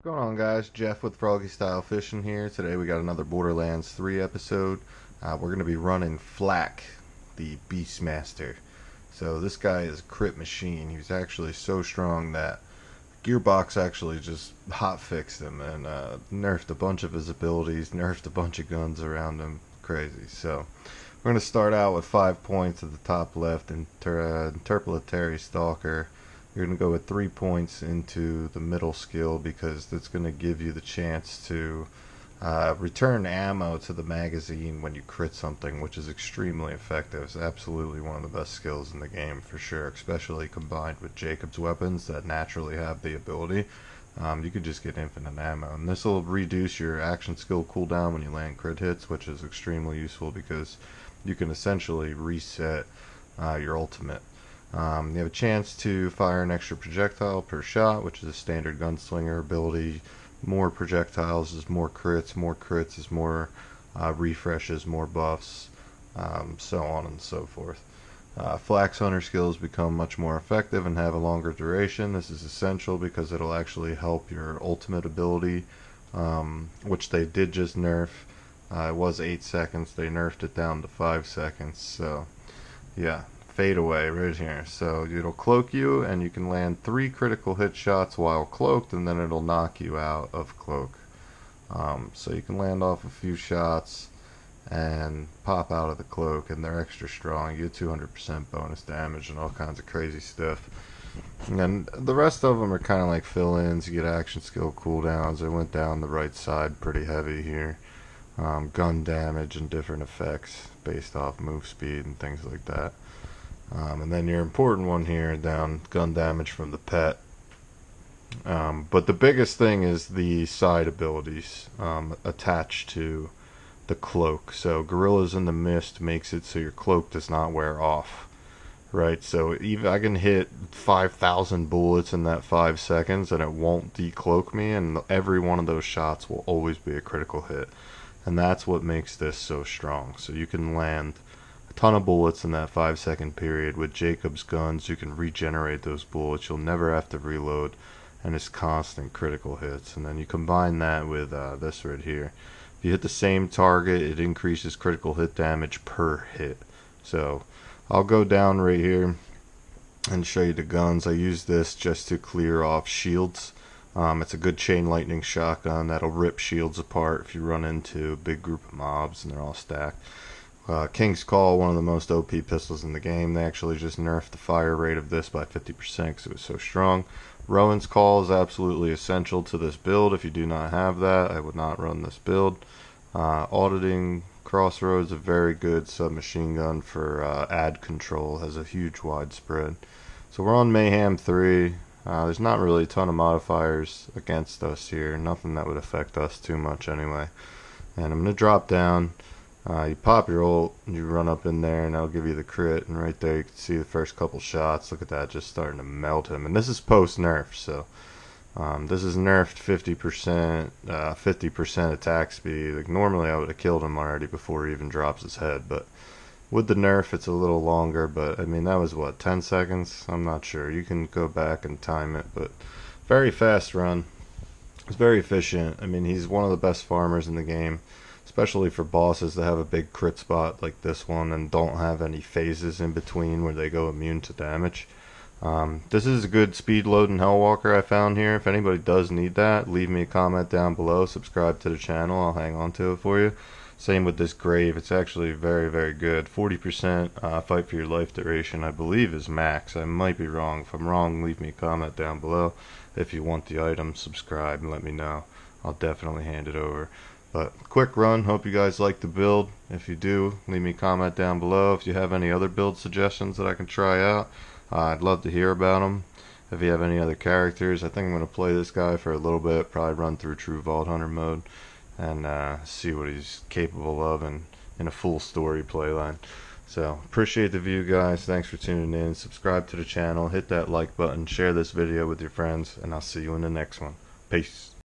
Going on, guys? Jeff with Froggy Style Fishing here. Today we got another Borderlands 3 episode. We're going to be running Flak, the Beastmaster. So this guy is a crit machine. He's actually so strong that Gearbox actually just hotfixed him and nerfed a bunch of his abilities, nerfed a bunch of guns around him. Crazy. So we're going to start out with 5 points at the top left, Interpolatory Stalker. You're going to go with 3 points into the middle skill because that's going to give you the chance to return ammo to the magazine when you crit something, which is extremely effective. It's absolutely one of the best skills in the game for sure, especially combined with Jakob's weapons that naturally have the ability. You could just get infinite ammo, and this will reduce your action skill cooldown when you land crit hits, which is extremely useful because you can essentially reset your ultimate. You have a chance to fire an extra projectile per shot, which is a standard gunslinger ability. More projectiles is more crits is more refreshes, more buffs, so on and so forth. Flax Hunter skills become much more effective and have a longer duration. This is essential because it'll actually help your ultimate ability, which they did just nerf. It was 8 seconds, they nerfed it down to 5 seconds, so yeah. Fade away right here. So it'll cloak you and you can land 3 critical hit shots while cloaked, and then it'll knock you out of cloak. So you can land off a few shots and pop out of the cloak, and they're extra strong. You get 200% bonus damage and all kinds of crazy stuff. And then the rest of them are kind of like fill-ins. You get action skill cooldowns. I went down the right side pretty heavy here. Gun damage and different effects based off move speed and things like that. And then your important one here down, gun damage from the pet. But the biggest thing is the side abilities attached to the cloak. So Gorillas in the Mist makes it so your cloak does not wear off. Right, so even I can hit 5,000 bullets in that 5 seconds and it won't decloak me, and every one of those shots will always be a critical hit. And that's what makes this so strong. So you can land ton of bullets in that 5-second period. With Jakob's guns, you can regenerate those bullets. You'll never have to reload, and it's constant critical hits. And then you combine that with this right here. If you hit the same target, it increases critical hit damage per hit. So I'll go down right here and show you the guns. I use this just to clear off shields. It's a good chain lightning shotgun that'll rip shields apart if you run into a big group of mobs and they're all stacked. King's Call, one of the most OP pistols in the game. They actually just nerfed the fire rate of this by 50% because it was so strong. Rowan's Call is absolutely essential to this build. If you do not have that, I would not run this build. Auditing Crossroads, a very good submachine gun for ad control, has a huge widespread. So we're on Mayhem 3. There's not really a ton of modifiers against us here. Nothing that would affect us too much anyway. And I'm going to drop down. You pop your ult, you run up in there, and that'll give you the crit. And right there you can see the first couple shots. Look at that, just starting to melt him. And this is post-nerf, so this is nerfed 50%, 50% attack speed. Like, normally I would have killed him already before he even drops his head, but with the nerf it's a little longer. But I mean, that was what, 10 seconds? I'm not sure. You can go back and time it, but very fast run. It's very efficient. I mean, he's one of the best farmers in the game, especially for bosses that have a big crit spot like this one and don't have any phases in between where they go immune to damage. This is a good speed load in Hellwalker I found here. If anybody does need that, leave me a comment down below. Subscribe to the channel. I'll hang on to it for you. Same with this Grave. It's actually very, very good. 40% fight for your life duration, I believe, is max. I might be wrong. If I'm wrong, leave me a comment down below. If you want the item, subscribe and let me know. I'll definitely hand it over. But quick run. Hope you guys like the build. If you do, leave me a comment down below. If you have any other build suggestions that I can try out, I'd love to hear about them. If you have any other characters, I think I'm going to play this guy for a little bit. Probably run through True Vault Hunter mode and see what he's capable of in a full story playline. So appreciate the view, guys. Thanks for tuning in. Subscribe to the channel. Hit that like button. Share this video with your friends, and I'll see you in the next one. Peace.